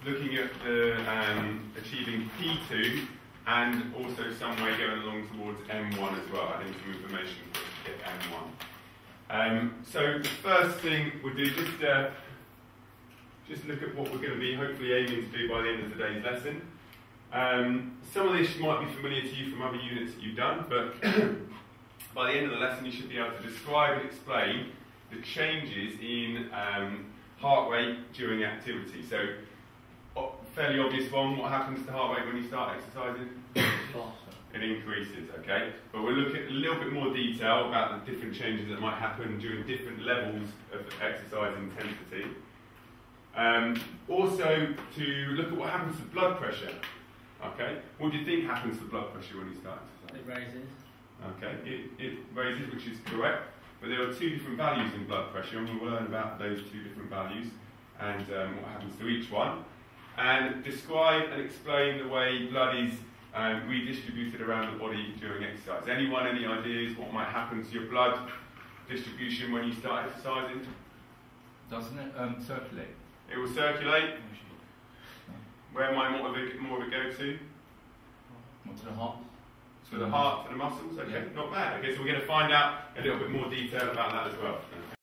looking at the achieving P2 and also some way going along towards M1 as well, adding some information to get M1. So the first thing we'll do, just look at what we're going to be hopefully aiming to do by the end of today's lesson. Some of this might be familiar to you from other units that you've done, but by the end of the lesson you should be able to describe and explain the changes in heart rate during activity. So, fairly obvious one, what happens to heart rate when you start exercising? It increases, okay? But we'll look at a little bit more detail about the different changes that might happen during different levels of exercise intensity. Also, to look at what happens to blood pressure. Okay, what do you think happens to blood pressure when you start exercising? It raises. Okay, it raises, which is correct. But there are two different values in blood pressure, and we'll learn about those two different values and what happens to each one. And describe and explain the way blood is redistributed around the body during exercise. Anyone, any ideas what might happen to your blood distribution when you start exercising? Doesn't it circulate? It will circulate. Where might more of it go to? More to the heart. To the heart, to the muscles, okay, yeah. Not bad. Okay, so we're going to find out a little bit more detail about that as well.